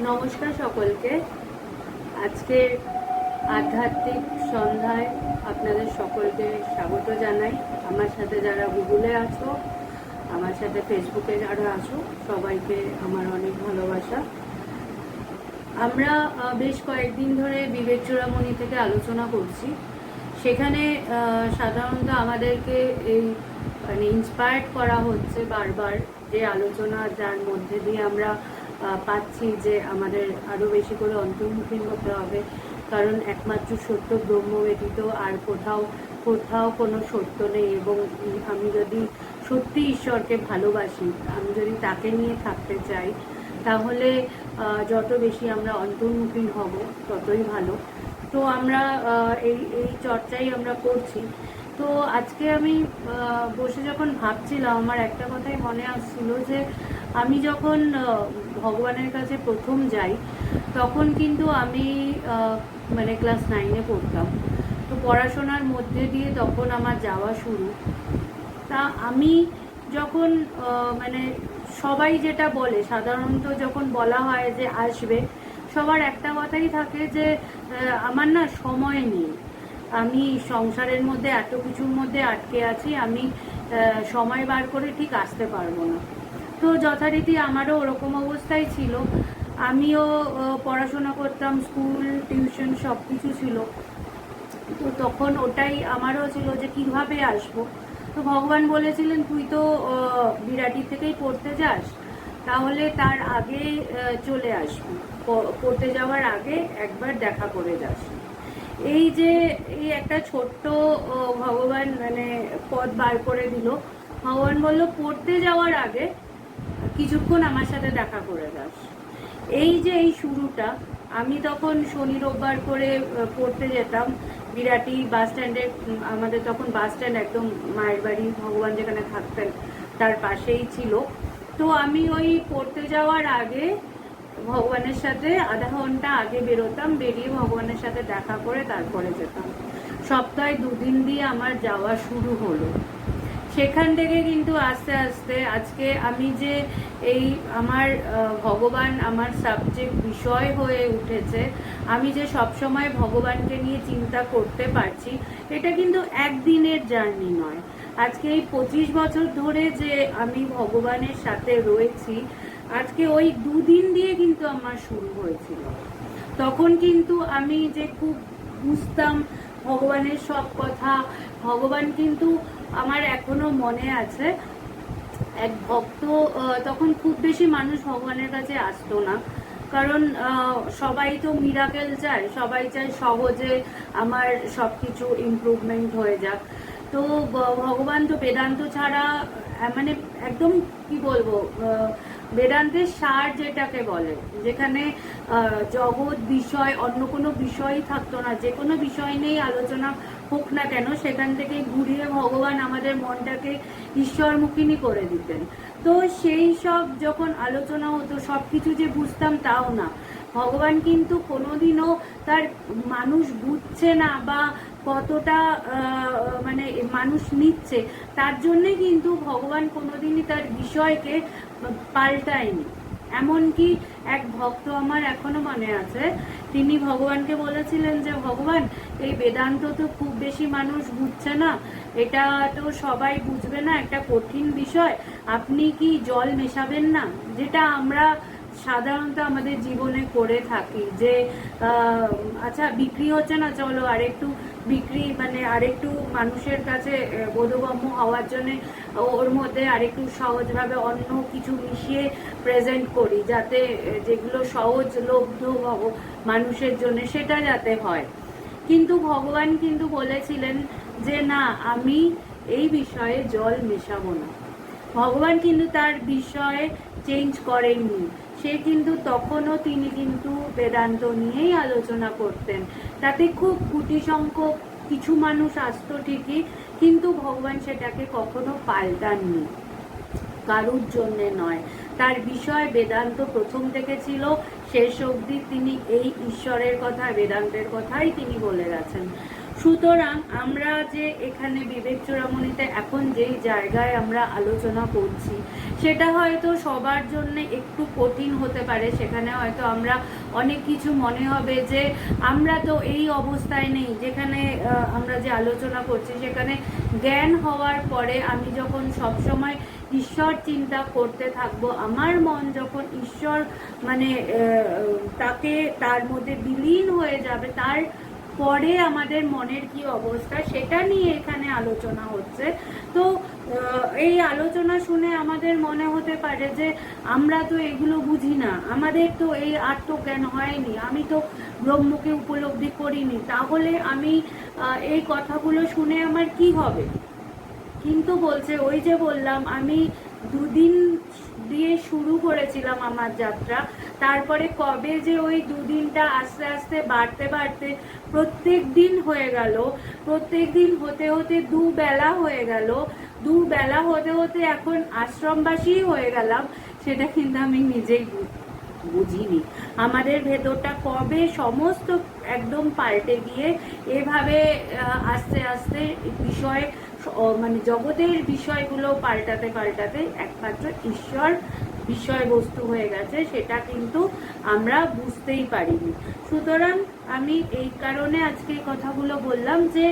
নমস্কার সকলকে। আজকে আধ্যাত্মিক সন্ধ্যায় আপনাদের সকলকে স্বাগত জানাই। আমার সাথে যারা গুগলে আছো, আমার সাথে ফেসবুকে যারা আছো, সবাইকে আমার অনেক ভালোবাসা। আমরা বেশ কয়েকদিন ধরে বিবেক চূড়ামণি থেকে আলোচনা করছি। সেখানে সাধারণত আমাদেরকে এই ইন্সপায়ার্ড করা হচ্ছে বারবার, যে আলোচনা যার মধ্যে দিয়ে আমরা পাচ্ছি যে আমাদের আরও বেশি করে অন্তর্মুখী হতে হবে, কারণ একমাত্র সত্য ব্রহ্ম ব্যতীত আর কোথাও কোথাও কোনো সত্য নেই। এবং আমি যদি সত্যি ঈশ্বরকে ভালোবাসি, আমি যদি তাকে নিয়ে থাকতে চাই, তাহলে যত বেশি আমরা অন্তর্মুখী হব ততই ভালো। তো আমরা এই এই চর্চাই আমরা করছি। তো আজকে আমি বসে যখন ভাবছিলাম, আমার একটা কথাই মনে আসছিল যে আমি যখন ভগবানের কাছে প্রথম যাই, তখন কিন্তু আমি মানে ক্লাস 9-এ পড়তাম। তো পড়াশোনার মধ্যে দিয়ে তখন আমার যাওয়া শুরু। তা আমি যখন মানে সবাই যেটা বলে, সাধারণত যখন বলা হয় যে আসবে, সবার একটা কথাই থাকে যে আমার না সময় নেই, আমি সংসারের মধ্যে এত কিছুর মধ্যে আটকে আছি, আমি সময় বার করে ঠিক আসতে পারবো না। তো যথারীতি আমারও ওরকম অবস্থাই ছিল। আমিও পড়াশোনা করতাম, স্কুল টিউশন সব কিছু ছিল। তো তখন ওটাই আমারও ছিল যে কিভাবে আসবো। তো ভগবান বলেছিলেন, তুই তো বিরাটি থেকেই পড়তে যাস, তাহলে তার আগে চলে আসবি, পড়তে যাওয়ার আগে একবার দেখা করে যাস। এই যে এই একটা ছোট্ট ভগবান মানে পথ বার করে দিল। ভগবান বলল, পড়তে যাওয়ার আগে কিছুক্ষণ আমার সাথে দেখা করে যাস। এই যে এই শুরুটা, আমি তখন শনি রোববার করে পড়তে যেতাম বিরাটি বাস স্ট্যান্ডে। আমাদের তখন বাস স্ট্যান্ড একদম মায়ের বাড়ি, ভগবান যেখানে থাকতেন তার পাশেই ছিল। তো আমি ওই পড়তে যাওয়ার আগে ভগবানের সাথে আধা ঘন্টা আগে বেরোতাম, বেরিয়ে ভগবানের সাথে দেখা করে তারপরে যেতাম। সপ্তাহে 2 দিন দিয়ে আমার যাওয়া শুরু হলো। সেখান থেকে কিন্তু আস্তে আস্তে আজকে আমি যে এই আমার ভগবান আমার সাবজেক্ট বিষয় হয়ে উঠেছে, আমি যে সবসময় ভগবানকে নিয়ে চিন্তা করতে পারছি, এটা কিন্তু একদিনের জার্নি নয়। আজকে এই 25 বছর ধরে যে আমি ভগবানের সাথে রয়েছি, আজকে ওই 2 দিন দিয়ে কিন্তু আমার শুরু হয়েছিল। তখন কিন্তু আমি যে খুব বুঝতাম ভগবানের সব কথা। ভগবান কিন্তু আমার এখনো মনে আছে, এক ভক্ত, তখন খুব বেশি মানুষ ভগবানের কাছে আসতো না, কারণ সবাই তো মিরাকেল চায়, সবাই চায় সহজে আমার সব কিছু ইমপ্রুভমেন্ট হয়ে যাক। তো ভগবান তো বেদান্ত ছাড়া মানে একদম কি বলবো, বেদান্তের সার যেটাকে বলে, যেখানে জগৎ বিষয় অন্য কোনো বিষয়ই থাকতো না, যে কোনো বিষয় নিয়েই আলোচনা হোক না কেন, সেখান থেকে ঘুরিয়ে ভগবান আমাদের মনটাকে ঈশ্বরমুখিনী করে দিতেন। তো সেই সব যখন আলোচনা হতো, সব কিছু যে বুঝতাম তাও না। ভগবান কিন্তু কোনোদিনও তার মানুষ বুঝছে না বা কতটা মানে মানুষ নিচ্ছে, তার জন্যে কিন্তু ভগবান কোনোদিনই তার বিষয়কে পাল্টায়নি। এমনকি এক ভক্ত আমার এখনো মনে আছে, তিনি ভগবানকে বলেছিলেন যে ভগবান, এই বেদান্ত তো খুব বেশি মানুষ বুঝছে না, এটা তো সবাই বুঝবে না, একটা কঠিন বিষয়, আপনি কি জল মেশাবেন না? যেটা আমরা সাধারণত আমাদের জীবনে করে থাকি, যে আচ্ছা বিক্রি হচ্ছে না, চলো আরেকটু বিক্রি মানে আরেকটু মানুষের কাছে বোধগম্য হওয়ার জন্য ওর মধ্যে আরেকটু সহজভাবে অন্য কিছু মিশিয়ে প্রেজেন্ট করি, যাতে যেগুলো সহজলভ্য মানুষের জন্য সেটা যাতে হয়। কিন্তু ভগবান কিন্তু বলেছিলেন যে না, আমি এই বিষয়ে জল মেশাবো না। ভগবান কিন্তু তার বিষয়ে চেঞ্জ করেননি। সে কিন্তু তখনও তিনি কিন্তু বেদান্ত নিয়েই আলোচনা করতেন। তাতে খুব গুটি সংখ্যক কিছু মানুষ আসতো ঠিকই, কিন্তু ভগবান সেটাকে কখনো পাল্টাননি, কারুর জন্যে নয়। তার বিষয় বেদান্ত প্রথম থেকে ছিল, শেষ অবধি তিনি এই ঈশ্বরের কথা, বেদান্তের কথাই তিনি বলে গেছেন। সুতরাং আমরা যে এখানে বিবেক চূড়ামণিতে এখন যেই জায়গায় আমরা আলোচনা করছি সেটা হয়তো সবার জন্য একটু কঠিন হতে পারে। সেখানে হয়তো আমরা অনেক কিছু মনে হবে যে আমরা তো এই অবস্থায় নেই যেখানে আমরা যে আলোচনা করছি, সেখানে জ্ঞান হওয়ার পরে আমি যখন সবসময় ঈশ্বর চিন্তা করতে থাকবো, আমার মন যখন ঈশ্বর মানে তাকে তার মধ্যে বিলীন হয়ে যাবে, তার পরে আমাদের মনের কি অবস্থা সেটা নিয়ে এখানে আলোচনা হচ্ছে। তো এই আলোচনা শুনে আমাদের মনে হতে পারে যে আমরা তো এগুলো বুঝি না, আমাদের তো এই আত্মজ্ঞান হয়নি, আমি তো ব্রহ্মকে উপলব্ধি করিনি, তাহলে আমি এই কথাগুলো শুনে আমার কি হবে। কিন্তু বলছে, ওই যে বললাম আমি দুদিন দিয়ে শুরু করেছিলাম আমার যাত্রা, তারপরে কবে যে ওই দুদিনটা আস্তে আস্তে বাড়তে বাড়তে প্রত্যেক দিন হয়ে গেল, প্রত্যেক দিন হতে হতে দুবেলা হয়ে গেল, দুবেলা হতে হতে এখন আশ্রমবাসী হয়ে গেলাম, সেটা কিন্তু আমি নিজেই বুঝিনি। আমাদের ভেতরটা কবে সমস্ত একদম পাল্টে গিয়ে এভাবে আস্তে আস্তে বিষয় মানে জগতের বিষয়গুলো পাল্টাতে পাল্টাতে একমাত্র ঈশ্বর বিষয়বস্তু হয়ে গেছে, সেটা কিন্তু আমরা বুঝতেই পারিনি। সুতরাং আমি এই কারণে আজকে এই কথাগুলো বললাম যে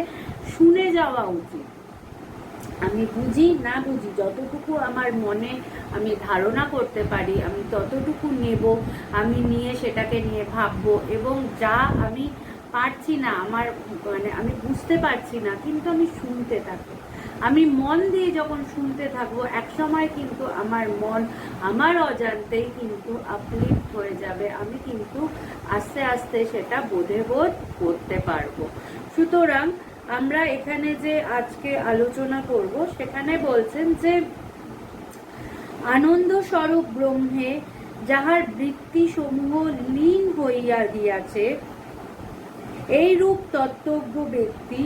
শুনে যাওয়া উচিত। আমি বুঝি না বুঝি, যতটুকু আমার মনে আমি ধারণা করতে পারি আমি ততটুকু নেব, আমি নিয়ে সেটাকে নিয়ে ভাববো, এবং যা আমি পারছি না, আমার মানে আমি বুঝতে পারছি না, কিন্তু আমি শুনতে থাকবো। আমি মন দিয়ে যখন শুনতে থাকবো, একসময় কিন্তু আমার মন আমার অজান্তেই কিন্তু আপলিফ্ট হয়ে যাবে, আমি কিন্তু আস্তে আস্তে সেটা বোধ করতে পারবো। সুতরাং আমরা এখানে যে আজকে আলোচনা করব, সেখানে বলছেন যে আনন্দ স্বরূপ ব্রহ্মে যাহার বৃত্তি সমূহ লীন হইয়া গিয়াছে, এই রূপ তত্ত্বজ্ঞ ব্যক্তি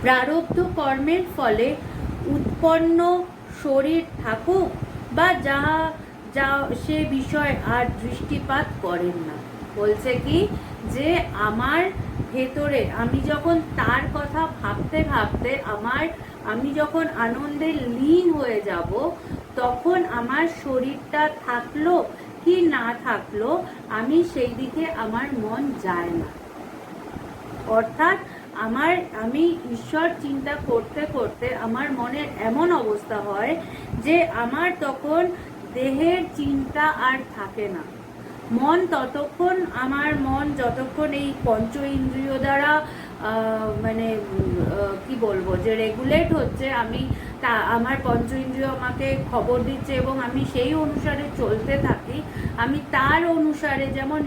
প্রারব্ধ কর্মের ফলে উৎপন্ন শরীর থাকুক বা যাহা যা সে বিষয় আর দৃষ্টিপাত করেন না। বলছে কি যে আমার ভেতরে আমি যখন তার কথা ভাবতে ভাবতে আমি যখন আনন্দে লীন হয়ে যাব, তখন আমার শরীরটা থাকলো কি না থাকলো আমি সেই দিকে আমার মন যায় না। অর্থাৎ আমি ঈশ্বর চিন্তা করতে করতে আমার মনের এমন অবস্থা হয় যে আমার তখন দেহের চিন্তা আর থাকে না। আমার মন যতক্ষণ এই পঞ্চ ইন্দ্রিয় দ্বারা মানে কি বলবো যে রেগুলেট হচ্ছে, আমার পঞ্চ ইন্দ্রিয় আমাকে খবর দিচ্ছে এবং আমি সেই অনুসারে চলতে থাকি, আমি তার অনুসারে, যেমন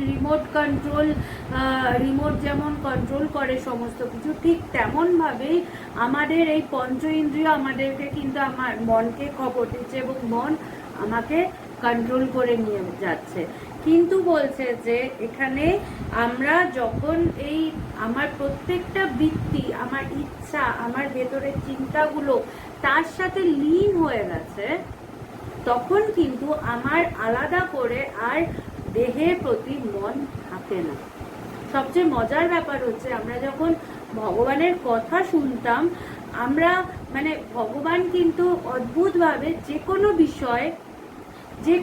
রিমোট যেমন কন্ট্রোল করে সমস্ত কিছু, ঠিক তেমনভাবেই আমাদের এই পঞ্চ ইন্দ্রিয় আমাদেরকে কিন্তু আমার মনকে খবর দিচ্ছে এবং মন আমাকে কন্ট্রোল করে নিয়ে যাচ্ছে। কিন্তু বলছে যে এখানে আমরা যখন এই আমার প্রত্যেকটা বৃত্তি, আমার ইচ্ছা, আমার ভেতরের চিন্তাগুলো তার সাথে লীন হয়ে গেছে, তখন কিন্তু আমার আলাদা করে আর দেহের প্রতি মন থাকে না। সবচেয়ে মজার ব্যাপার হচ্ছে, আমরা যখন ভগবানের কথা শুনতাম, আমরা মানে ভগবান কিন্তু অদ্ভুতভাবে যে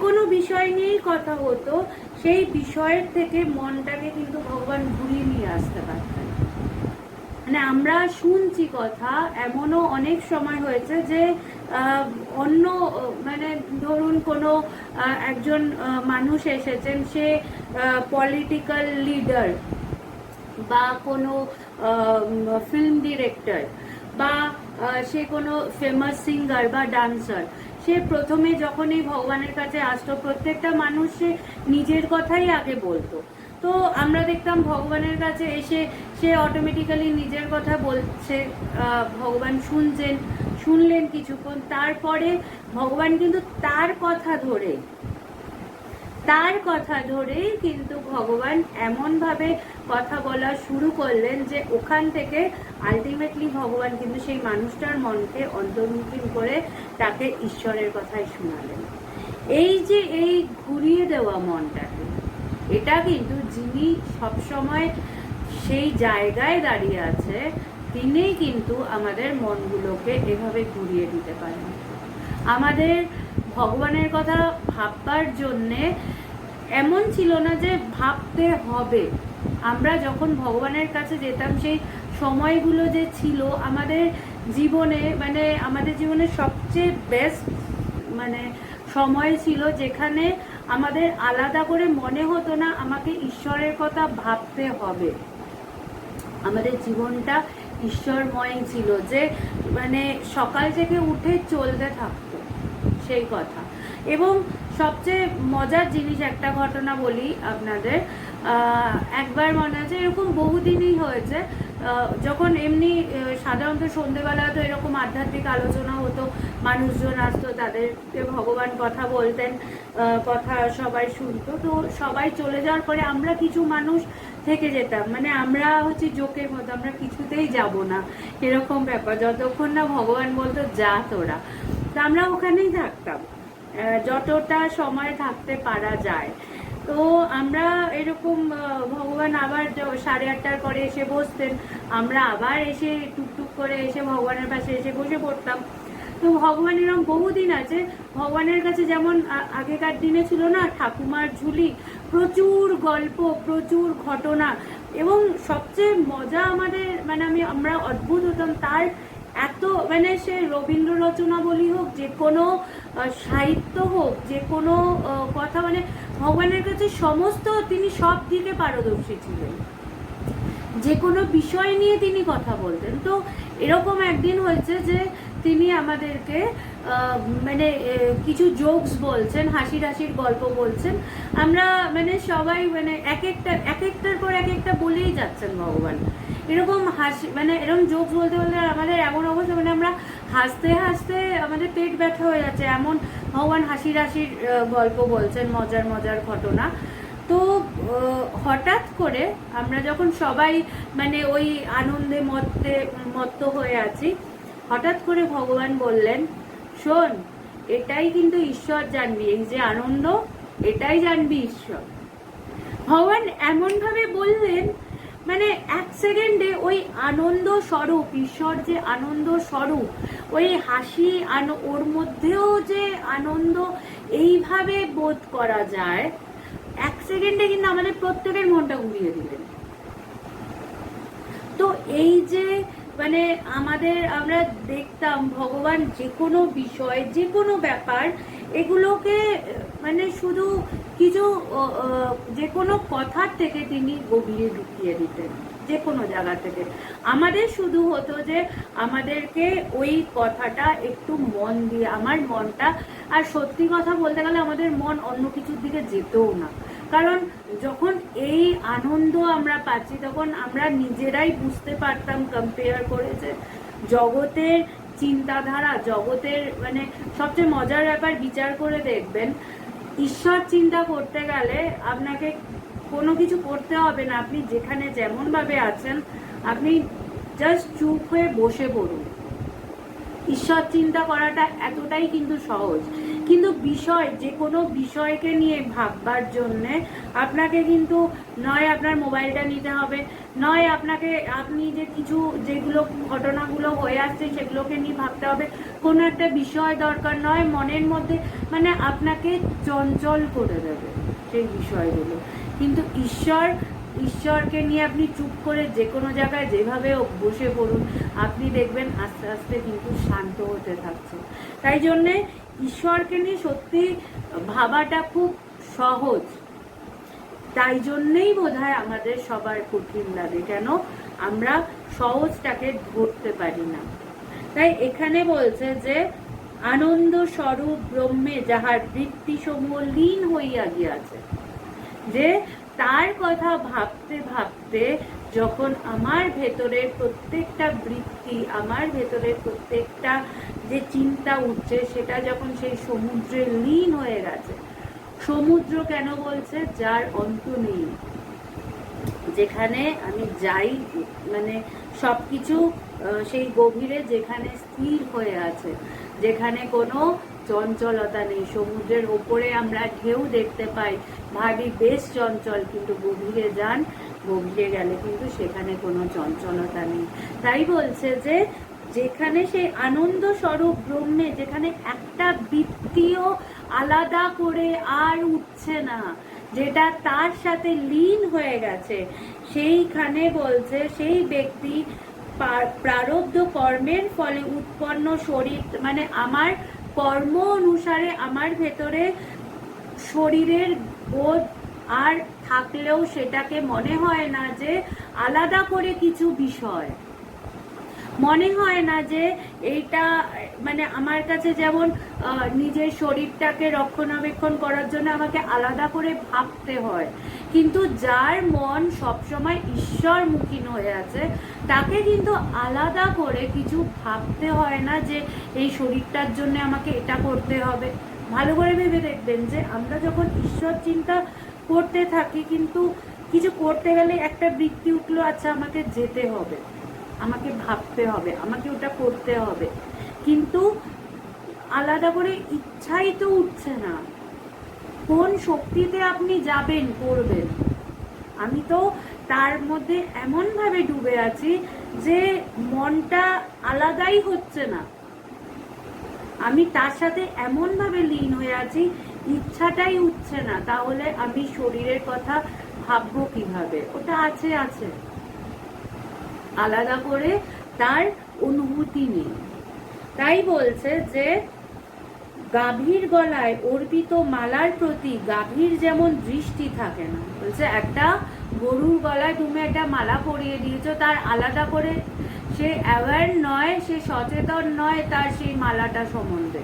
কোনো বিষয় নিয়েই কথা হতো, সেই বিষয়ের থেকে মনটাকে কিন্তু ভগবান ঘুরিয়ে নিয়ে আসতে পারতেন। মানে আমরা শুনছি কথা, এমনও অনেক সময় হয়েছে যে অন্য মানে ধরুন কোনো একজন মানুষ এসেছেন, সে পলিটিক্যাল লিডার বা কোনো ফিল্ম ডিরেক্টর বা সে কোনো ফেমাস সিঙ্গার বা ডান্সার, সে প্রথমে যখন এই ভগবানের কাছে আসতো, প্রত্যেকটা মানুষ সে নিজের কথাই আগে বলতো। তো আমরা দেখতাম ভগবানের কাছে এসে সে অটোমেটিক্যালি নিজের কথা বলছে, ভগবান শুনলেন কিছুক্ষণ, তারপরে ভগবান কিন্তু তার কথা ধরেই কিন্তু ভগবান এমনভাবে কথা বলা শুরু করলেন যে ওখান থেকে আলটিমেটলি ভগবান কিন্তু সেই মানুষটার মনকে অন্তর্মুখী করে তাকে ঈশ্বরের কথাই শোনালেন। এই যে এই ঘুরিয়ে দেওয়া মনটাকে, এটা কিন্তু যিনি সবসময় সেই জায়গায় দাঁড়িয়ে আছে, তিনিই কিন্তু আমাদের মনগুলোকে এভাবে ঘুরিয়ে দিতে পারেন। আমাদের ভগবানের কথা ভাববার জন্যে এমন ছিল না যে ভাবতে হবে। আমরা যখন ভগবানের কাছে যেতাম, সেই সময়গুলো যে ছিল আমাদের জীবনে, মানে আমাদের জীবনের সবচেয়ে বেস্ট মানে সময় ছিল, যেখানে আমাদের আলাদা করে মনে হতো না আমাকে ঈশ্বরের কথা ভাবতে হবে। আমাদের জীবনটা ঈশ্বরময় ছিল, যে মানে সকাল থেকে উঠে চলতে থাকতো সেই কথা। এবং সবচেয়ে মজার জিনিস, একটা ঘটনা বলি আপনাদের। একবার মনে আছে, এরকম বহুদিনই হয়েছে, যখন এমনি সাধারণত সন্ধেবেলা তো এরকম আধ্যাত্মিক আলোচনা হতো, মানুষজন আসতো, তাদেরকে ভগবান কথা বলতেন, কথা সবাই শুনতো। তো সবাই চলে যাওয়ার পরে আমরা কিছু মানুষ থেকে যেতাম, মানে আমরা হচ্ছে জোকের মতো, আমরা কিছুতেই যাব না এরকম ব্যাপার, যতক্ষণ না ভগবান বলতো যা তোরা। তো আমরা ওখানেই থাকতাম যতটা সময় থাকতে পারা যায়। তো আমরা এরকম ভগবান আবার 8:30টার পরে এসে বসতেন, আমরা আবার এসে টুকটুক করে এসে ভগবানের পাশে এসে বসে পড়তাম। তো ভগবান এরকম বহুদিন আছে, ভগবানের কাছে যেমন আগেকার দিনে ছিল না ঠাকুমার ঝুলি, প্রচুর গল্প, প্রচুর ঘটনা। এবং সবচেয়ে মজা আমাদের, মানে আমরা অদ্ভুত হতাম তার এত, মানে সে রবীন্দ্র রচনা বলি হোক, যে কোনো সাহিত্য হোক, যে কোনো কথা, মানে ভগবানের কাছে সমস্ত, তিনি সব দিকে পারদর্শী ছিলেন, যে কোনো বিষয় নিয়ে তিনি কথা বলতেন। তো এরকম একদিন হয়েছে যে তিনি আমাদেরকে মানে কিছু জোকস বলছেন, হাসির গল্প বলছেন। আমরা মানে সবাই মানে এক একটার পর এক একটা বলেই যাচ্ছেন ভগবান, এরকম হাসি, মানে এরকম জোকস বলতে বলতে আমাদের এমন অবস্থা, মানে আমরা হাসতে হাসতে আমাদের পেট ব্যথা হয়ে যাচ্ছে, এমন ভগবান হাসির গল্প বলছেন, মজার ঘটনা। তো হঠাৎ করে আমরা যখন সবাই মানে ওই আনন্দে মত্ত হয়ে আছি, হঠাৎ করে ভগবান বললেন, শোন, এটাই কিন্তু ঈশ্বর জানবি, এই যে আনন্দ, এটাই জানবি ঈশ্বর। ভগবান এমন ভাবে বললেন, মানে এক সেকেন্ডে ওই আনন্দ স্বরূপ, ঈশ্বর যে আনন্দ স্বরূপ, ওই হাসি, ওর মধ্যেও যে আনন্দ এইভাবে বোধ করা যায়, এক সেকেন্ডে কিন্তু আমাদের প্রত্যেকের মনটা ঘুরিয়ে দিলেন। তো এই যে মানে আমরা দেখতাম ভগবান যে কোনো বিষয়, যে কোনো ব্যাপার, এগুলোকে মানে শুধু কিছু যে কোনো কথার থেকে তিনি গভীরে ঢুকিয়ে দিতেন, যে কোনো জায়গা থেকে। আমাদের শুধু হতো যে আমাদেরকে ওই কথাটা একটু মন দিয়ে, আমার মনটা, আর সত্যি কথা বলতে গেলে আমাদের মন অন্য কিছুর দিকে যেতেও না, কারণ যখন এই আনন্দ আমরা পাচ্ছি, তখন আমরা নিজেরাই বুঝতে পারতাম, কম্পেয়ার করেছে জগতের চিন্তাধারা, জগতের মানে সবচেয়ে মজার ব্যাপার, বিচার করে দেখবেন, ঈশ্বর চিন্তা করতে গেলে আপনাকে কোনো কিছু করতে হবে না, আপনি যেখানে যেমন ভাবে আছেন, আপনি জাস্ট চুপ হয়ে বসে পড়ুন। ঈশ্বর চিন্তা করাটা এতটাই কিন্তু সহজ। কিন্তু বিষয়, যে কোনো বিষয়কে নিয়ে ভাববার জন্যে আপনাকে কিন্তু নয় আপনার মোবাইলটা নিতে হবে, নয় আপনি যে কিছু যেগুলো ঘটনাগুলো হয়ে আসছে সেগুলোকে নিয়ে ভাবতে হবে, কোনো একটা বিষয় দরকার, নয় মনের মধ্যে মানে আপনাকে চঞ্চল করে দেবে সেই বিষয়গুলো। কিন্তু ঈশ্বরকে নিয়ে আপনি চুপ করে যে কোনো জায়গায় যেভাবে বসে পড়ুন, আপনি দেখবেন আস্তে আস্তে কিন্তু শান্ত হতে থাকছে। তাই জন্যে ঈশ্বরকে নিয়ে সত্যি ভাবাটা খুব সহজ, তাই জন্যেই বোধহয় আমাদের সবার কঠিন লাগে, কেন আমরা সহজটাকে ধরতে পারি না। তাই এখানে বলছে যে আনন্দ স্বরূপ ব্রহ্মে যাহার বৃত্তি সমূহ লীন হইয়া গিয়াছে, যে তার কথা ভাবতে ভাবতে যখন আমার ভেতরের প্রত্যেকটা বৃত্তি, আমার ভেতরের প্রত্যেকটা যে চিন্তা উঠছে, সেটা যখন সেই সমুদ্রে লীন হয়ে গেছে। সমুদ্র কেন বলছে? যার অন্ত নেই, যেখানে আমি যাই, মানে সবকিছু সেই গভীরে যেখানে স্থির হয়ে আছে, যেখানে কোনো চঞ্চলতা নেই। সমুদ্রের ওপরে আমরা ঢেউ দেখতে পাই, ভাবি বেশ চঞ্চল, কিন্তু গভীরে যান, গভীরে গেলে কিন্তু সেখানে কোনো চঞ্চলতা নেই। তাই বলছে যে যেখানে সেই আনন্দ স্বরূপ ব্রহ্মে, যেখানে একটা বৃত্তিও আলাদা করে আর উঠছে না, যেটা তার সাথে লীন হয়ে গেছে, সেইখানে বলছে সেই ব্যক্তি প্রারব্ধ কর্মের ফলে উৎপন্ন শরীর, মানে আমার কর্ম অনুসারে আমার ভেতরে শরীরের বোধ আর থাকলেও সেটাকে মনে হয় না যে আলাদা করে কিছু বিষয়, মনে হয় না যে এইটা, মানে আমার কাছে যেমন নিজের শরীরটাকে রক্ষণাবেক্ষণ করার জন্য আমাকে আলাদা করে ভাবতে হয়, কিন্তু যার মন সবসময় ঈশ্বরমুখী হয়ে আছে তাকে কিন্তু আলাদা করে কিছু ভাবতে হয় না যে এই শরীরটার জন্য আমাকে এটা করতে হবে। ভালো করে ভেবে দেখবেন যে আমরা যখন ঈশ্বর চিন্তা করতে থাকি, কিন্তু কিছু করতে গেলে একটা বৃত্তি উঠলো, আচ্ছা আমাকে যেতে হবে, আমাকে ভাবতে হবে, আমাকে ওটা করতে হবে, কিন্তু আলাদা করে ইচ্ছাই তো উঠছে না। কোন শক্তিতে আপনি যাবেন, করবেন? আমি তো তার মধ্যে এমন ভাবে ডুবে আছি যে মনটা আলাদাই হচ্ছে না, আমি তার সাথে এমন ভাবে লীন হয়ে আছি, ইচ্ছাটাই উঠছে না। তাহলে আমি শরীরের কথা ভাববো কিভাবে? ওটা আছে আছে, আলাদা করে তার অনুভূতি নেই। তাই বলছে যে গাভীর গলায় অর্পিত মালার প্রতি গাভীর যেমন দৃষ্টি থাকে না। বলছে একটা গরুর গলায় তুমি একটা মালা পরিয়ে দিয়েছো, তার আলাদা করে সে অ্যাওয়ার নয়, সে সচেতন নয় তার সেই মালাটা সম্বন্ধে,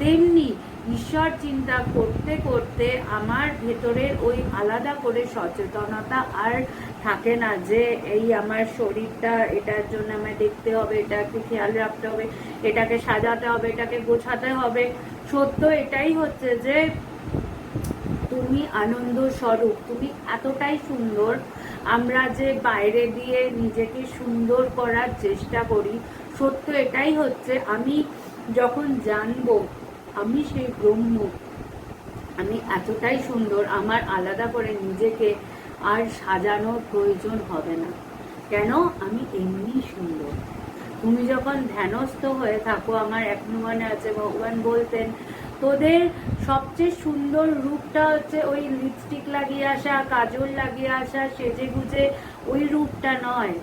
তেমনি ঈশ্বর চিন্তা করতে করতে আমার ভেতরের ওই আলাদা করে সচেতনতা আর থাকে না যে এই আমার শরীরটা, এটার জন্য আমায় দেখতে হবে, এটাকে খেয়াল রাখতে হবে, এটাকে সাজাতে হবে, এটাকে গোছাতে হবে। সত্য এটাই হচ্ছে যে তুমি আনন্দ স্বরূপ, তুমি এতটাই সুন্দর। আমরা যে বাইরে দিয়ে নিজেকে সুন্দর করার চেষ্টা করি, সত্য এটাই হচ্ছে আমি যখন জানবো আমি সেই ব্রহ্ম, আমি এতটাই সুন্দর, আমার আলাদা করে নিজেকে আর সাজানোর প্রয়োজন হবে না। কেন? আমি এমনি সুন্দর। তুমি যখন ধ্যানস্থ হয়ে থাকো, আমার এখনো মনে আছে ভগবান বলতেন তোদের সবচেয়ে সুন্দর রূপটা হচ্ছে ওই লিপস্টিক লাগিয়ে আসা, কাজল লাগিয়ে আসা, সেজে গুজে ওই রূপটা নয়।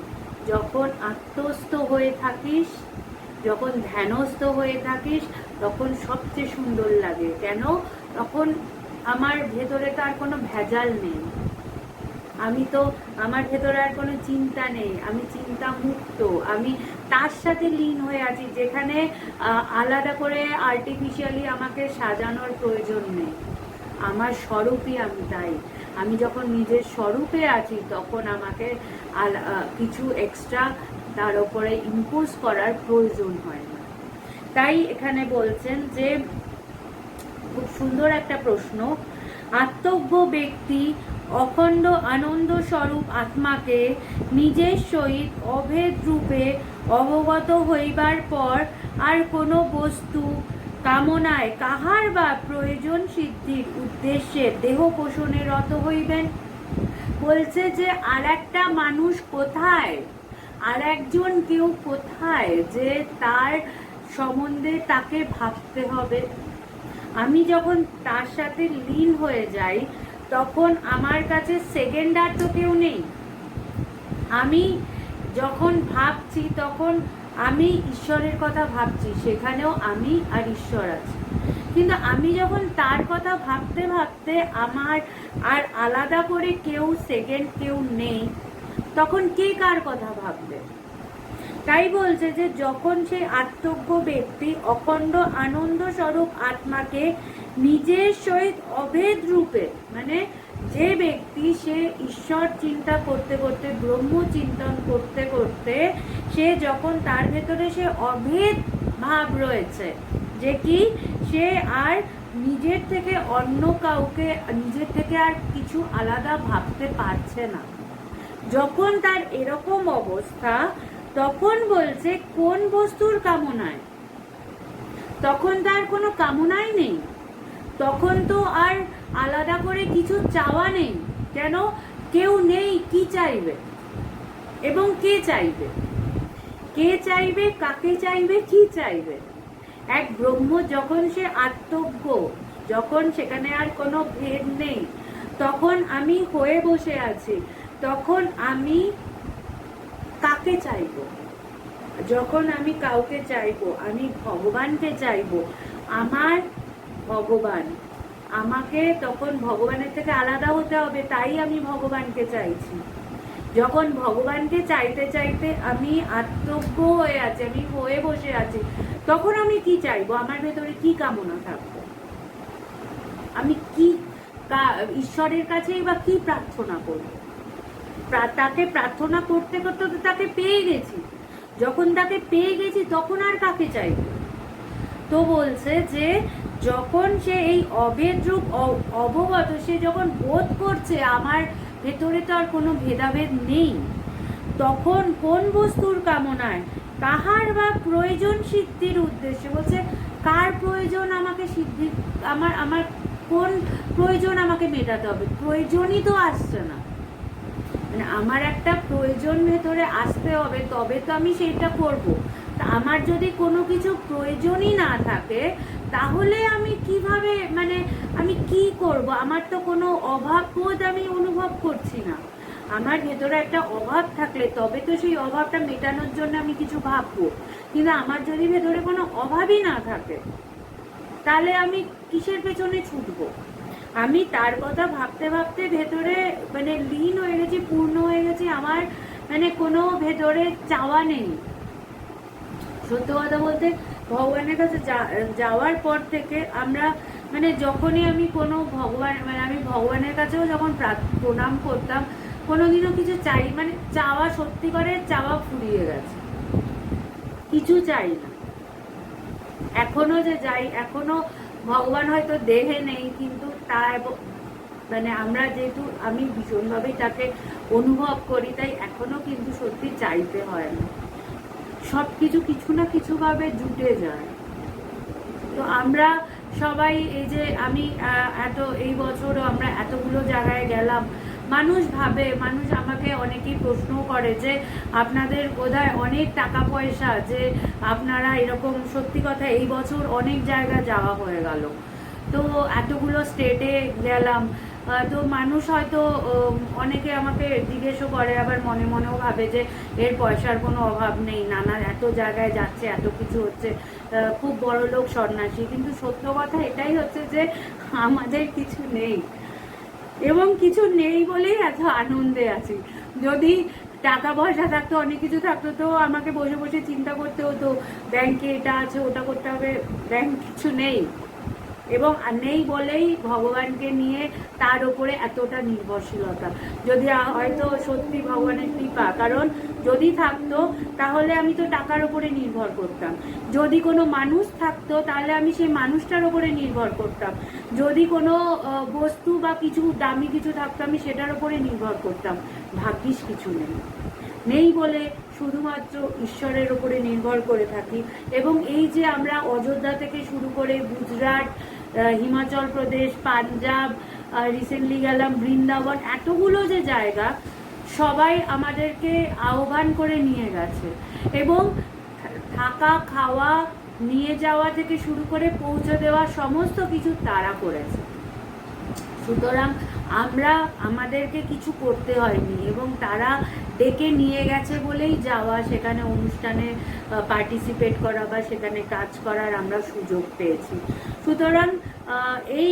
যখন আত্মস্থ হয়ে থাকিস, যখন ধ্যানস্থ হয়ে থাকিস, তখন সবচেয়ে সুন্দর লাগে। কেন? তখন আমার ভেতরে তো আর কোনো ভেজাল নেই, আমি তো, আমার ভেতরে আর কোনো চিন্তা নেই, আমি চিন্তা মুক্ত, আমি তার সাথে লীন হয়ে আছি, যেখানে আলাদা করে আর্টিফিশিয়ালি আমাকে সাজানোর প্রয়োজন নেই। আমার স্বরূপই আমি তাই। আমি যখন নিজের স্বরূপে আছি তখন আমাকে কিছু এক্সট্রা তার উপরে ইম্পোজ করার প্রয়োজন হয় না। তাই এখানে বলছেন যে খুব সুন্দর একটা প্রশ্ন, আত্মজ্ঞ ব্যক্তি অখণ্ড আনন্দ স্বরূপ আত্মাকে নিজের সহিত অভেদ রূপে অবগত হইবার পর আর কোনো বস্তু কামনায় কাহার বা প্রয়োজন সিদ্ধির উদ্দেশ্যে দেহ পোষণে রত হইবেন। বলছে যে আর একটা মানুষ কোথায়, আর একজন কেউ কোথায় যে তার সম্বন্ধে তাকে ভাবতে হবে। আমি যখন তার সাথে লীন হয়ে যাই তখন আমার কাছে সেকেন্ডার তো কেউ নেই। আমি যখন ভাবছি তখন আমি ঈশ্বরের কথা ভাবছি, সেখানেও আমি আর ঈশ্বর আছে। কিন্তু আমি যখন তার কথা ভাবতে ভাবতে আমার আর আলাদা করে কেউ সেকেন্ড কেউ নেই, তখন কে কার কথা ভাববে? তাই বলছে যে যখন সেই আত্মজ্ঞ ব্যক্তি অখণ্ড আনন্দ স্বরূপ আত্মাকে নিজের সহিত অভেদ রূপে, মানে যে ব্যক্তি সে ঈশ্বর চিন্তা করতে করতে, ব্রহ্ম চিন্তন করতে করতে, সে যখন তার ভেতরে সে অভেদ ভাব রয়েছে, যে কি সে আর নিজের থেকে অন্য কাউকে, নিজের থেকে আর কিছু আলাদা ভাবতে পারছে না, যখন তার এরকম অবস্থা, তখন বলছে কোন বস্তুর কামনায়? তখন তার কোনো কামনাই নেই, তখন তো আর আলাদা করে কিছু চাওয়া নেই। কেন? কেউ নেই, কি চাইবে? এবং কে চাইবে? কে চাইবে, কাকে চাইবে, কি চাইবে? এক ব্রহ্ম যখন সে আত্মজ্ঞ, যখন সেখানে আর কোনো ভেদ নেই, তখন আমি হয়ে বসে আছি, তখন আমি কাকে চাইবো? যখন আমি কাউকে চাইবো, আমি ভগবানকে চাইবো, আমার ভগবান, আমাকে তখন ভগবানের থেকে আলাদা হতে হবে, তাই আমি ভগবানকে চাইছি। যখন ভগবানকে চাইতে চাইতে আমি আত্মজ্ঞ হয়ে আছি, আমি হয়ে বসে আছি, তখন আমি কি চাইবো? আমার ভেতরে কি কামনা থাকবে? আমি কি ঈশ্বরের কাছেই বা কি প্রার্থনা করবো? তাকে প্রার্থনা করতে করতে তো তাকে পেয়ে গেছি, যখন তাকে পেয়ে গেছি তখন আর কাকে চাইবো? তো বলছে যে যখন সে এই অভেদ রূপ অবগত, সে যখন বোধ করছে আমার ভেতরে তো আর কোনো ভেদাভেদ নেই, তখন কোন বস্তুর কামনায়, কাহার বা প্রয়োজন সিদ্ধির উদ্দেশ্যে, বলছে কার প্রয়োজন আমাকে সিদ্ধি, আমার আমার কোন প্রয়োজন আমাকে মেটাতে হবে? প্রয়োজনই তো আসছে না, মানে আমার একটা প্রয়োজন ভেতরে আসতে হবে, তবে তো আমি সেইটা করব। আমার যদি কোনো কিছু প্রয়োজনই না থাকে, তাহলে আমি কিভাবে, মানে আমি কি করব? আমার তো কোনো অভাব বোধ আমি অনুভব করছি না। আমার ভেতরে একটা অভাব থাকলে তবে তো সেই অভাবটা মেটানোর জন্য আমি কিছু ভাববো, কিন্তু আমার যদি ভেতরে কোনো অভাবই না থাকে, তাহলে আমি কিসের পেছনে ছুটবো? আমি তার কথা ভাবতে ভাবতে ভেতরে মানে লীন হয়ে গেছি, পূর্ণ হয়ে গেছি, আমার মানে কোনো ভেতরে চাওয়া নেই। সত্য কথা বলতে ভগবানের কাছে যাওয়ার পর থেকে আমরা মানে যখনই আমি কোনো ভগবান, মানে আমি ভগবানের কাছেও যখন প্রণাম করতাম, কোনোদিনও কিছু চাই, মানে চাওয়া, সত্যি করে চাওয়া ফুরিয়ে গেছে, কিছু চাই না। এখনো যে যাই, এখনো ভগবান হয়তো দেহে নেই, কিন্তু তা মানে আমরা যেহেতু, আমি ভীষণভাবেই তাকে অনুভব করি, তাই এখনো কিন্তু সত্যি চাইতে হয় না, সব কিছু কিছু না কিছু ভাবে জুটে যায়। তো আমরা সবাই এই যে আমি এই বছরও আমরা এতগুলো জায়গায় গেলাম, মানুষ ভাবে, মানুষ আমাকে অনেকেই প্রশ্ন করে যে আপনাদের বোধহয় অনেক টাকা পয়সা, যে আপনারা এরকম, সত্যি কথা এই বছর অনেক জায়গা যাওয়া হয়ে গেল, তো এতগুলো স্টেটে গেলাম, তো মানুষ হয়তো অনেকে আমাকে জিজ্ঞেসও করে, আবার মনে মনেও ভাবে যে এর পয়সার কোনো অভাব নেই, নানা এত জায়গায় যাচ্ছে, এত কিছু হচ্ছে, খুব বড় লোক সন্ন্যাসী। কিন্তু সত্য কথা এটাই হচ্ছে যে আমাদের কিছু নেই, এবং কিছু নেই বলেই এত আনন্দে আছি। যদি টাকা পয়সা থাকতো, অনেক কিছু থাকতো, তো আমাকে বসে বসে চিন্তা করতে হতো ব্যাংকে এটা আছে, ওটা করতে হবে, ব্যাংক কিছু নেই, এবং নেই বলেই ভগবানকে নিয়ে তার ওপরে এতটা নির্ভরশীলতা। যদি হয়তো সত্যি ভগবানের কৃপা, কারণ যদি থাকতো তাহলে আমি তো টাকার ওপরে নির্ভর করতাম, যদি কোনো মানুষ থাকতো তাহলে আমি সেই মানুষটার ওপরে নির্ভর করতাম, যদি কোনো বস্তু বা কিছু দামি কিছু থাকতো আমি সেটার ওপরে নির্ভর করতাম। ভাগ্যিস কিছু নেই, নেই বলে শুধুমাত্র ঈশ্বরের ওপরে নির্ভর করে থাকি। এবং এই যে আমরা অযোধ্যা থেকে শুরু করে গুজরাট, হিমাচল প্রদেশ, পাঞ্জাব, রিসেন্টলি গেলাম বৃন্দাবন, এতগুলো যে জায়গা, সবাই আমাদেরকে আহ্বান করে নিয়ে গেছে, এবং থাকা, খাওয়া, নিয়ে যাওয়া থেকে শুরু করে পৌঁছে দেওয়া সমস্ত কিছু তারা করেছে। সুতরাং আমরা, আমাদেরকে কিছু করতে হয়নি, এবং তারা ডেকে নিয়ে গেছে বলেই যাওয়া, সেখানে অনুষ্ঠানে পার্টিসিপেট করা বা সেখানে কাজ করার আমরা সুযোগ পেয়েছি। সুতরাং এই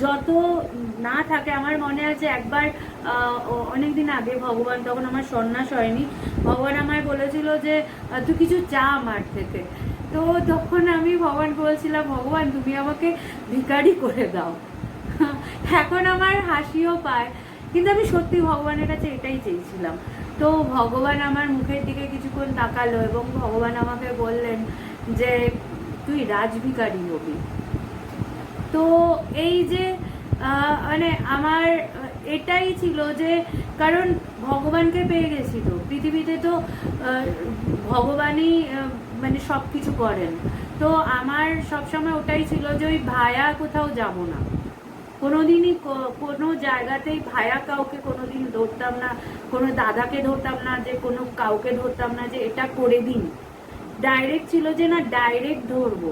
যত না থাকে, আমার মনে আছে একবার অনেকদিন আগে ভগবান, তখন আমার সন্ন্যাস হয়নি, ভগবান আমায় বলেছিল যে তুই কিছু চা আমার থেকে। তো তখন আমি ভগবানকে বলছিলাম, ভগবান তুমি আমাকে ভিখারি করে দাও। এখন আমার হাসিও পায়, কিন্তু আমি সত্যি ভগবানের কাছে এটাই চেয়েছিলাম। তো ভগবান আমার মুখের দিকে কিছুক্ষণ তাকালো, এবং ভগবান আমাকে বললেন যে তুই রাজভিখারি হবি। তো এই যে মানে আমার এটাই ছিল যে, কারণ ভগবানকে পেয়ে গেছি, তো পৃথিবীতে তো ভগবানই মানে সব কিছু করেন। তো আমার সবসময় ওটাই ছিল যে ওই ভায়া কোথাও যাব না, কোনোদিনই কোনো জায়গাতেই ভায়া কাউকে কোনোদিন ধরতাম না, কোনো দাদাকে ধরতাম না, যে কোনো কাউকে ধরতাম না যে এটা করে দিন। ডাইরেক্ট ছিল যে না, ডাইরেক্ট ধরবো,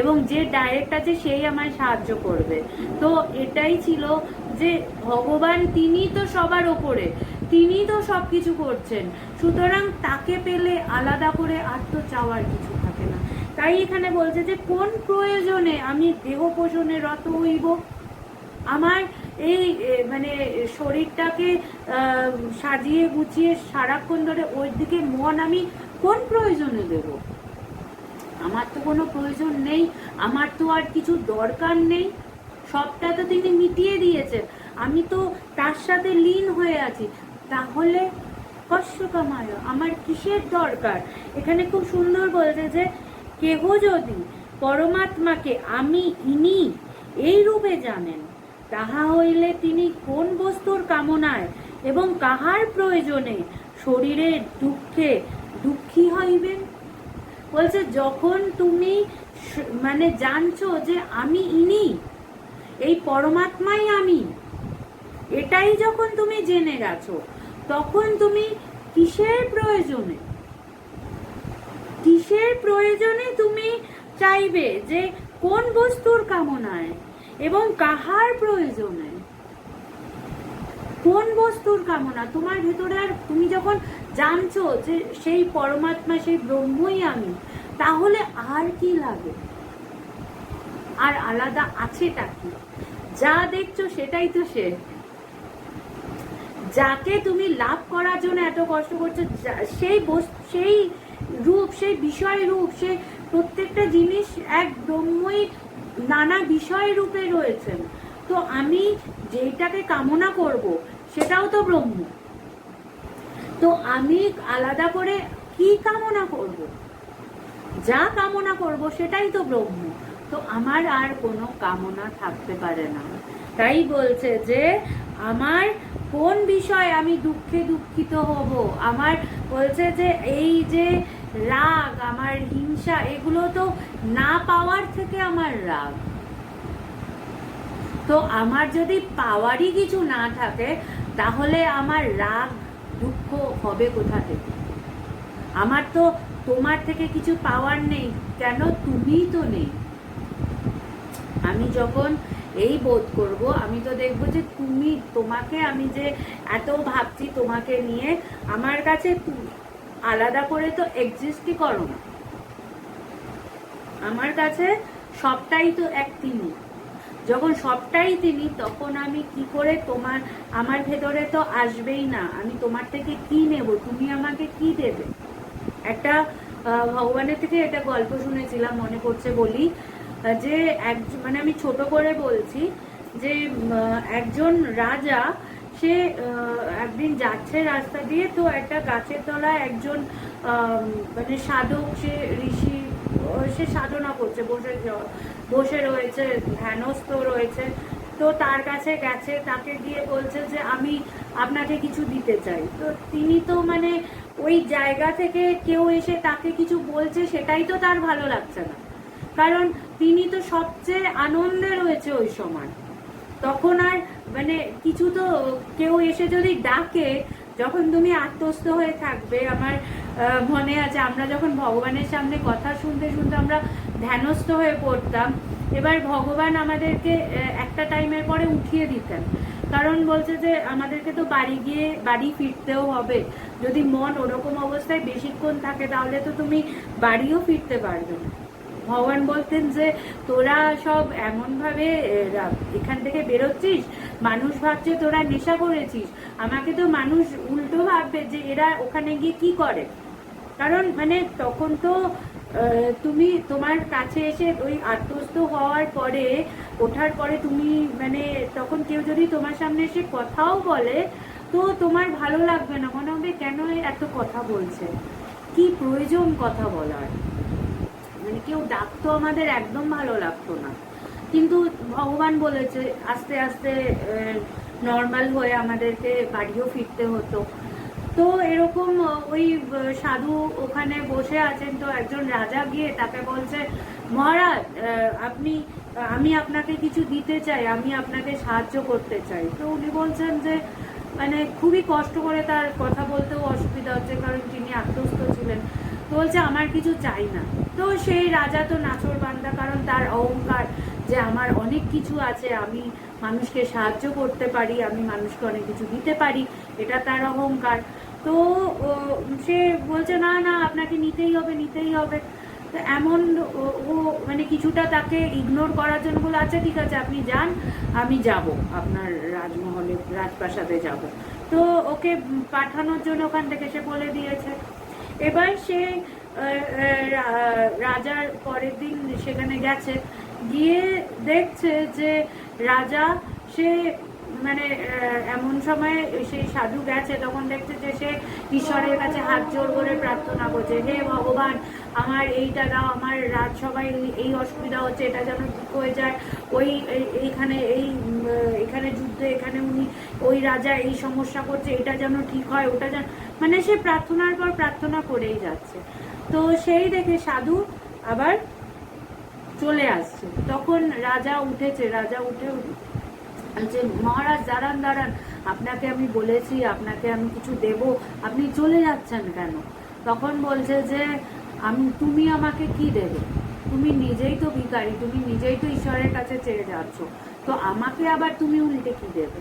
এবং যে ডাইরেক্ট আছে সেই আমায় সাহায্য করবে। তো এটাই ছিল যে ভগবান তিনি তো সবার ওপরে, তিনি তো সব কিছু করছেন, সুতরাং তাকে পেলে আলাদা করে আর তো চাওয়ার কিছু থাকে না। তাই এখানে বলছে যে কোন প্রয়োজনে আমি দেহ পোষণে রত হইব, আমার এই মানে শরীরটাকে সাজিয়ে গুছিয়ে সারাক্ষণ ধরে ওই দিকে মন আমি কোন প্রয়োজনে দেব? আমার তো কোনো প্রয়োজন নেই, আমার তো আর কিছু দরকার নেই, সবটা তো তিনি মিটিয়ে দিয়েছেন, আমি তো তার সাথে লীন হয়ে আছি, তাহলে কষ্ট কামায় আমার কিসের দরকার? এখানে খুব সুন্দর বলছে যে কেহ যদি পরমাত্মাকে আমি ইনি এই রূপে জানেন, তাহা হইলে তিনি কোন বস্তুর কামনায় এবং কাহার প্রয়োজনে শরীরের দুঃখে দুঃখী হইবেন? বলছে যখন তুমি মানে জানছো যে আমি ইনি, এই পরমাত্মাই আমি, এটাই যখন তুমি জেনে গেছো, তখন তুমি কিসের প্রয়োজনে তুমি চাইবে যে কোন বস্তুর কামনায় এবং কাহার প্রয়োজনে? কোন বস্তুর কামনা তোমার ভেতরে? আর তুমি যখন জানছো যে সেই পরমাত্মা, সেই ব্রহ্মই আমি, তাহলে আর কি লাগে? আর আলাদা আছেটা কি? যা দেখছো সেটাই তো সে। যাকে তুমি লাভ করার জন্য এত কষ্ট করছো, সেই রূপ, সেই বিষয় রূপ, সে প্রত্যেকটা জিনিস এক ব্রহ্মই নানা বিষয় রূপে রয়েছেন। তো আমি যেটাকে কামনা করব সেটাও তো ব্রহ্ম। তো আমি আলাদা করে কি কামনা করব? যা কামনা করব সেটাই তো ব্রহ্ম। তো আমার আর কোনো কামনা থাকতে পারে না। তাই বলছে যে আমার কোন বিষয় আমি দুঃখে দুঃখিত হব? আমার বলছে যে এই যে রাগ, আমার হিংসা, এগুলো তো না পাওয়ার থেকে আমার রাগ। তো আমার যদি পাওয়ারই কিছু না থাকে, তাহলে আমার রাগ দুঃখ হবে কোথা থেকে? আমার তো তোমার থেকে কিছু পাওয়ার নেই, কেন? তুমিই তো নেই। আমি যখন এই বোধ করব, আমি তো দেখবো যে তোমাকে আমি যে এত ভাবছি তোমাকে নিয়ে, আমার কাছে আলাদা করে তো এক্সিস্টই করো না। আমার কাছে সবটাই তো এক তিনি। যখন সবটাই তিনি, তখন আমি কি করে আমার ভেতরে তো আসবেই না। আমি তোমার থেকে কি নেব? তুমি আমাকে কি দেবে? একটা ভগবানের থেকে একটা গল্প শুনেছিলাম, মনে পড়ছে বলি, যে মানে আমি ছোট করে বলছি, যে একজন রাজা, সে একদিন যাচ্ছে রাস্তা দিয়ে, তো একটা গাছের তলায় একজন মানে সাধক, সে ঋষি, সে সাধনা করছে, বসে রয়েছে, ধ্যানস্থ রয়েছে। তো তার কাছে গেছে, তাকে গিয়ে বলছে যে আমি আপনাকে কিছু দিতে চাই। তো তিনি তো মানে ওই জায়গা থেকে কেউ এসে তাকে কিছু বলছে, সেটাই তো তার ভালো লাগছে না, কারণ তিনি তো সবচেয়ে আনন্দে রয়েছে ওই সময়। তখন আর মানে কিছু তো কেউ এসে যদি ডাকে, যখন তুমি আত্মস্থ হয়ে থাকবে, আমার মনে আছে আমরা যখন ভগবানের সামনে কথা শুনতে শুনতে আমরা ধ্যানস্থ হয়ে পড়তাম, এবার ভগবান আমাদেরকে একটা টাইমের পরে উঠিয়ে দিতেন, কারণ বলছে যে আমাদেরকে তো বাড়ি ফিরতেও হবে। যদি মন ওরকম অবস্থায় বেশিক্ষণ থাকে, তাহলে তো তুমি বাড়িও ফিরতে পারবে না। ভগবান বলতেন যে তোরা সব এমন ভাবে এখান থেকে বেরোচ্ছিস, মানুষ ভাবছে তোরা নেশা করেছিস, আমাকে তো মানুষ উল্টো ভাববে যে এরা ওখানে গিয়ে কি করে। কারণ মানে তখন তো তুমি তোমার কাছে এসে ওই আত্মস্থ হওয়ার পরে, ওঠার পরে তুমি মানে তখন কেউ যদি তোমার সামনে এসে কথাও বলে, তো তোমার ভালো লাগবে না, মনে হবে কেন এত কথা বলছে, কি প্রয়োজন কথা বলার। মানে কেউ ডাকতো, আমাদের একদম ভালো লাগতো না, কিন্তু ভগবান বলেছে আস্তে আস্তে নর্মাল হয়ে আমাদেরকে বাড়িও ফিরতে হতো। তো এরকম ওই সাধু ওখানে বসে আছেন, তো একজন রাজা গিয়ে তাকে বলছে, মহারাজ আমি আপনাকে কিছু দিতে চাই, আমি আপনাকে সাহায্য করতে চাই। তো উনি বলছেন যে মানে খুবই কষ্ট করে, তার কথা বলতেও অসুবিধা হচ্ছে কারণ তিনি আত্মস্থ ছিলেন। তো বলছে আমার কিছু চাই না। তো সেই রাজা তো নাছোড় বান্দা, কারণ তার অহংকার যে আমার অনেক কিছু আছে, আমি মানুষকে সাহায্য করতে পারি, আমি মানুষকে অনেক কিছু দিতে পারি, এটা তার অহংকার। তো সে বলছে না না, আপনাকে নিতেই হবে, নিতেই হবে। তো এমন ও মানে কিছুটা তাকে ইগনোর করার জন্য বলে, আচ্ছা ঠিক আছে আপনি যান, আমি যাব আপনার রাজমহলে, রাজপ্রাসাদে যাব। তো ওকে পাঠানোর জন্য ওখান থেকে সে বলে দিয়েছে। এবার সে রাজার পরের দিন সেখানে গেছে, গিয়ে দেখছে যে রাজা সে মানে এমন সময় সেই সাধু গেছে, তখন দেখছে যে সে ঈশ্বরের কাছে হাত জোড় করে প্রার্থনা করছে, হে ভগবান আমার এইটা দাও, আমার রাজসভায় এই অসুবিধা হচ্ছে, এটা যেন ঠিক হয়ে যায়, ওই এখানে যুদ্ধে এখানে উনি ওই রাজা এই সমস্যা করছে, এটা যেন ঠিক হয়, ওটা যেন, মানে সে প্রার্থনার পর প্রার্থনা করেই যাচ্ছে। তো সেই দেখে সাধু আবার চলে আসছে। তখন রাজা উঠেছে, রাজা উঠে যে মহারাজ দাঁড়ান দাঁড়ান, আপনাকে আমি বলেছি আপনাকে আমি কিছু দেব, আপনি চলে যাচ্ছেন কেন? তখন বলছে যে তুমি আমাকে কি দেবে? তুমি নিজেই তো ভিখারি, তুমি নিজেই তো ঈশ্বরের কাছে চেয়ে যাচ্ছ, তো আমাকে আবার তুমি উল্টে কি দেবে?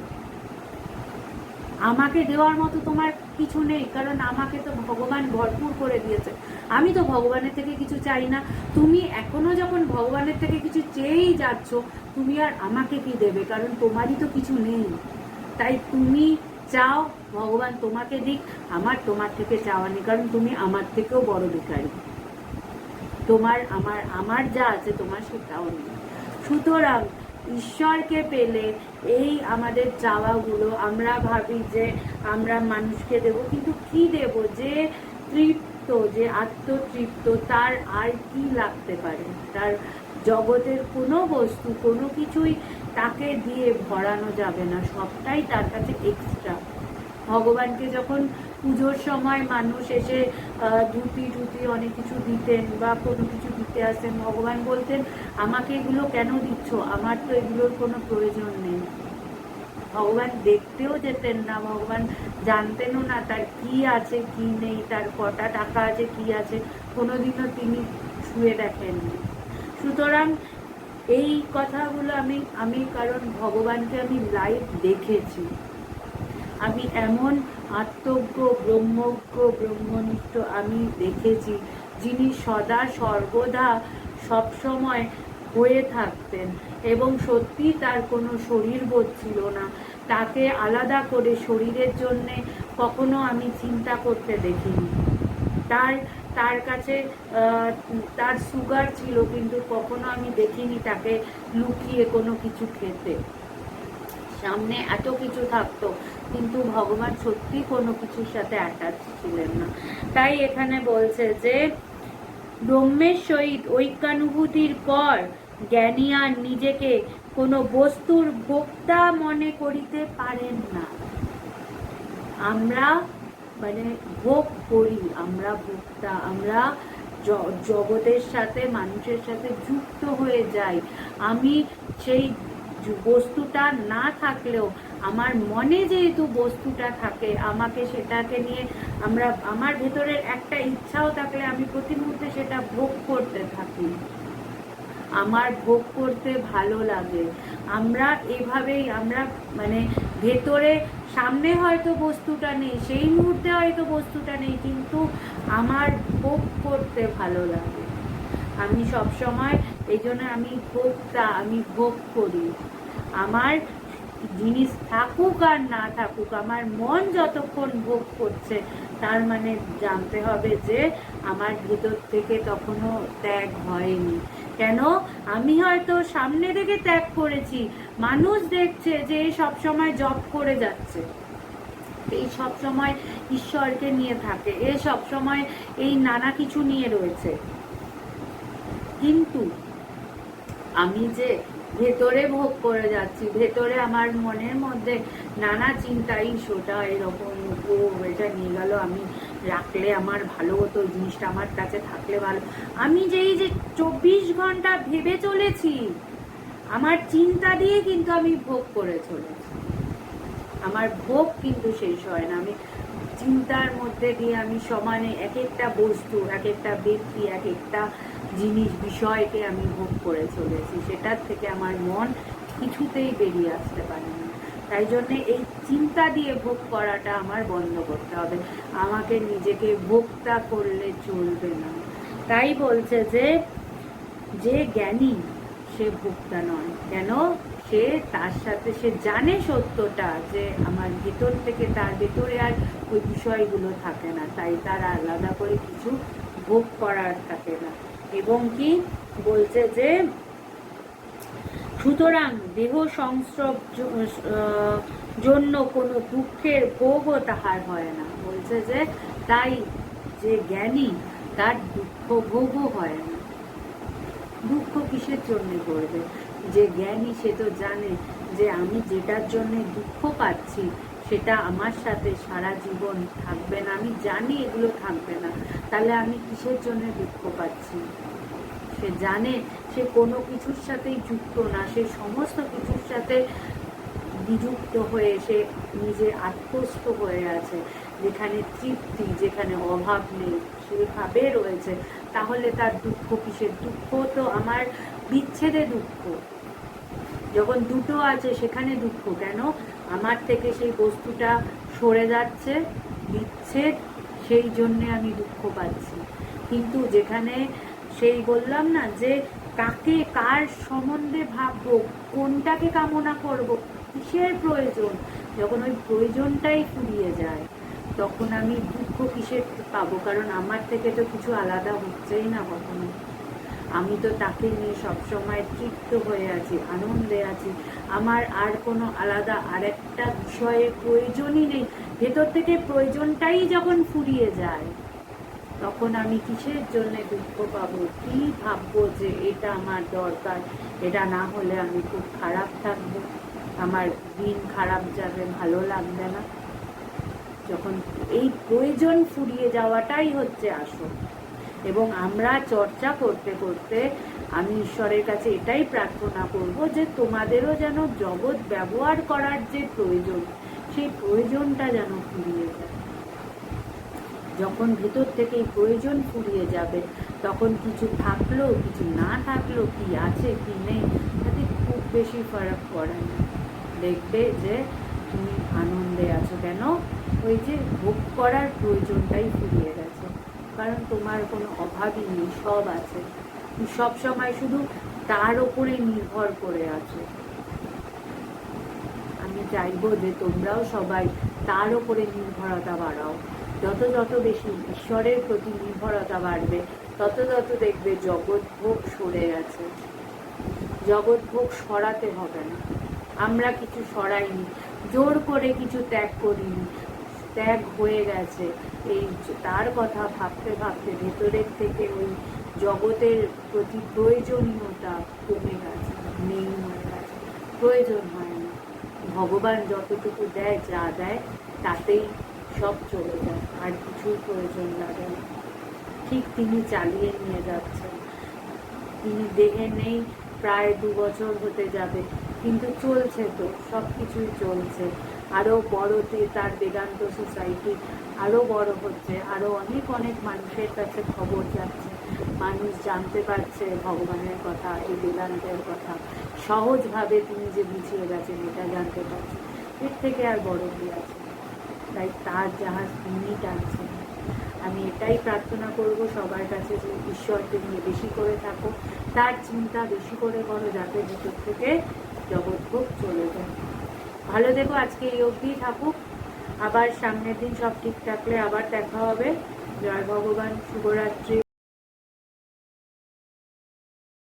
আমাকে দেওয়ার মতো তোমার কিছু নেই, কারণ আমাকে তো ভগবান ভরপুর করে দিয়েছে, আমি তো ভগবানের থেকে কিছু চাই না। তুমি এখনো যখন ভগবানের থেকে কিছু চেয়েই যাচ্ছ, তুমি আর আমাকে কি দেবে? কারণ তোমারই তো কিছু নেই। তাই তুমি চাও ভগবান তোমাকে দিক, তোমার থেকে চাওয়া নেই, কারণ তুমি আমার থেকেও বড় ভিখারি। আমার যা আছে তোমার সেটাও নেই। সুতরাং ঈশ্বরকে পেলে এই আমাদের চাওয়াগুলো, আমরা ভাবি যে আমরা মানুষকে দেব, কিন্তু কি দেব? যে তৃপ্ত, যে আত্মতৃপ্ত, তার আর কি লাগতে পারে? তার জগতের কোনো বস্তু, কোনো কিছুই তাকে দিয়ে ভরানো যাবে না, সবটাই তার কাছে এক্সট্রা। ভগবানকে যখন পুজোর সময় মানুষ এসে ধুতি অনেক কিছু দিতেন বা কোনো কিছু দিতে আসতেন, ভগবান বলতেন আমাকে এগুলো কেন দিচ্ছ, আমার তো এগুলোর কোনো প্রয়োজন নেই। ভগবান দেখতেও যেতেন না, ভগবান জানতেনও না তার কি আছে কি নেই, তার কটা টাকা আছে কি আছে, কোনোদিনও তিনি ছুঁয়ে দেখেননি। সুতরাং এই কথাগুলো আমি কারণ ভগবানকে আমি লাইভ দেখেছি, আমি এমন আত্মজ্ঞ ব্রহ্মজ্ঞ ব্রহ্মনিষ্ঠ আমি দেখেছি, যিনি সদা সর্বদা সবসময় হয়ে থাকতেন এবং সত্যি তার কোনো শরীর বোধ ছিল না। তাকে আলাদা করে শরীরের জন্যে কখনো আমি চিন্তা করতে দেখিনি। তার কাছে তার সুগার ছিল, কিন্তু কখনো আমি দেখিনি তাকে লুকিয়ে কোনো কিছু খেতে। সামনে এত কিছু থাকতো, কিন্তু ভগবান সত্যি কোনো কিছুর সাথে অ্যাটাচ ছিলেন না। তাই এখানে বলছে যে ব্রহ্মের সহিত ঐক্যানুভূতির পর জ্ঞানী আর নিজেকে কোনো বস্তুর ভোক্তা মনে করিতে পারেন না। আমরা মানে ভোগ করি, আমরা ভোক্তা, আমরা জগতের সাথে মানুষের সাথে যুক্ত হয়ে যাই। আমি সেই বস্তুটা না থাকলেও আমার মনে যেহেতু বস্তুটা থাকে, আমাকে সেটাকে নিয়ে আমার ভেতরের একটা ইচ্ছাও থাকলে আমি প্রতি মুহূর্তে সেটা ভোগ করতে থাকি, আমার ভোগ করতে ভালো লাগে। আমরা এভাবেই আমরা মানে ভেতরে সামনে হয়তো বস্তুটা নেই, সেই মুহূর্তে হয়তো বস্তুটা নেই, কিন্তু আমার ভোগ করতে ভালো লাগে। আমি সব সময় এই জন্য আমি ভোগটা, আমি ভোগ করি। আমার জিনিস থাকুক আর না থাকুক, আমার মন যতক্ষণ ভোগ করছে, তার মানে জানতে হবে যে আমার ভিতর থেকে তখনো ত্যাগ হয়নি। কেন? আমি হয়তো সামনে থেকে ত্যাগ করেছি, মানুষ দেখছে যে সব সময় জপ করে যাচ্ছে, এই সব সময় ঈশ্বরকে নিয়ে থাকে, এ সব সময় এই নানা কিছু নিয়ে রয়েছে, কিন্তু আমি যে ভেতরে ভোগ করে যাচ্ছি, ভেতরে আমার মনের মধ্যে নানা চিন্তা, ওটা এরকম, ও এটা নিয়ে গেল, আমি রাখলে আমার ভালো হতো, জিনিসটা আমার কাছে থাকলে ভালো। আমি যে 24 ঘন্টা ভেবে চলেছি, আমার চিন্তা দিয়ে কিন্তু আমি ভোগ করে চলেছি। আমার ভোগ কিন্তু শেষ হয় না। আমি চিন্তার মধ্যে দিয়ে আমি সমানে এক একটা বস্তু, এক একটা ব্যক্তি, এক একটা জিনিস, বিষয়কে আমি ভোগ করে চলেছি। সেটার থেকে আমার মন কিছুতেই বেরিয়ে আসতে পারে না। তাই জন্যে এই চিন্তা দিয়ে ভোগ করাটা আমার বন্ধ করতে হবে। আমাকে নিজেকে ভোক্তা করলে চলবে না। তাই বলছে যে জ্ঞানী সে ভোক্তা নয়। কেন? সে তার সাথে সে জানে সত্যটা, যে আমার ভেতর থেকে তার ভেতরে আর ওই বিষয়গুলো থাকে না, তাই তার আলাদা করে কিছু ভোগ করার থাকে না। এবং কি বলছে যে সুতরাং দেহ সংস্রব জন্য কোনো দুঃখের ভোগও তাহার হয় না। বলছে যে তাই যে জ্ঞানী তার দুঃখ ভোগও হয় না। দুঃখ কিসের জন্য করবে? যে জ্ঞানী সে তো জানে যে আমি যেটার জন্য দুঃখ পাচ্ছি সেটা আমার সাথে সারা জীবন থাকবে না। আমি জানি এগুলো থাকবে না, তাহলে আমি কিসের জন্য দুঃখ পাচ্ছি? সে জানে সে কোনো কিছুর সাথেই যুক্ত না, সে সমস্ত কিছুর সাথে বিযুক্ত হয়ে সে নিজে আত্মস্থ হয়ে আছে। যেখানে তৃপ্তি, যেখানে অভাব নেই, সেভাবে রয়েছে। তাহলে তার দুঃখ কিসের? দুঃখ তো আমার বিচ্ছেদে দুঃখ। যখন দুটো আছে সেখানে দুঃখ কেন? আমার থেকে সেই বস্তুটা সরে যাচ্ছে, বিচ্ছেদ, সেই জন্যে আমি দুঃখ পাচ্ছি। কিন্তু যেখানে সেই বললাম না যে কাকে কার সম্বন্ধে ভাববো, কোনটাকে কামনা করব, কিসের প্রয়োজন, যখন ওই প্রয়োজনটাই ফুরিয়ে যায় তখন আমি দুঃখ কিসের পাবো? কারণ আমার থেকে তো কিছু আলাদা হচ্ছেই না কখনো। আমি তো তাকে নিয়ে সবসময় তৃপ্ত হয়ে আছি, আনন্দে আছি। আমার আর কোনো আলাদা আরেকটা বিষয়ের প্রয়োজনই নেই। ভেতর থেকে প্রয়োজনটাই যখন ফুরিয়ে যায় তখন আমি কিসের জন্য দুঃখ পাবো? কি ভাববো যে এটা আমার দরকার, এটা না হলে আমি খুব খারাপ থাকবো, আমার দিন খারাপ যাবে, ভালো লাগবে না। যখন এই প্রয়োজন ফুরিয়ে যাওয়াটাই হচ্ছে আসল। এবং আমরা চর্চা করতে করতে আমি ঈশ্বরের কাছে এটাই প্রার্থনা করব যে তোমাদেরও যেন জগৎ ব্যবহার করার যে প্রয়োজন, সেই প্রয়োজনটা যেন ফুরিয়ে যায়। যখন ভেতর থেকে এই প্রয়োজন ফুরিয়ে যাবে তখন কিছু থাকলো কিছু না থাকলো, কি আছে কি নেই, তাতে খুব বেশি ফারাক পড়ে না। দেখবে যে তুমি আনন্দে আছো। কেন? ওই যে ভোগ করার প্রয়োজনটাই ফুরিয়ে গেছে। কারণ তোমার কোনো অভাবই নেই, সব আছে। তুমি সবসময় শুধু তার ওপরে নির্ভর করে আছো। আমি চাইবো যে তোমরাও সবাই তার ওপরে নির্ভরতা বাড়াও। যত যত বেশি ঈশ্বরের প্রতি নির্ভরতা বাড়বে তত তত দেখবে জগৎ ভোগ সরে গেছে। জগৎ ভোগ সরাতে হবে না। আমরা কিছু সরাইনি, জোর করে কিছু ত্যাগ করিনি, ত্যাগ হয়ে গেছে। এই তার কথা ভাবতে ভাবতে ভেতরের থেকে ওই জগতের প্রতি প্রয়োজনীয়তা কমে গেছে, নেই হয়ে গেছে, প্রয়োজন হয় না। ভগবান যতটুকু দেয়, যা দেয় তাতেই সব চলে যায়, আর কিছুই প্রয়োজন লাগে না। ঠিক তিনি চালিয়ে নিয়ে যাচ্ছেন। তিনি দেহে নেই প্রায় 2 বছর হতে যাবে, কিন্তু চলছে তো, সব কিছুই চলছে। আরও বড়তে তার বেদান্ত সোসাইটি আরও বড় হচ্ছে, আরও অনেক অনেক মানুষের কাছে খবর যাচ্ছে, মানুষ জানতে পারছে ভগবানের কথা, এই বেদান্তের কথা সহজভাবে তিনি যে বুঝিয়ে গেছেন এটা জানতে পারছে। এর থেকে আর বড় কি আছে? তাই তার জাহাজ তিনি টানছেন। আমি এটাই প্রার্থনা করব সবার কাছে যে ঈশ্বরকে নিয়ে বেশি করে থাকো, তার চিন্তা বেশি করে করো, যাতে ভিতর থেকে জগৎভোগ চলে যায়। ভালো দেখো, আজকে এই অবধি থাকুক। আবার সামনের দিন সব ঠিক থাকলে আবার দেখা হবে। জয় ভগবান, শুভরাত্রি।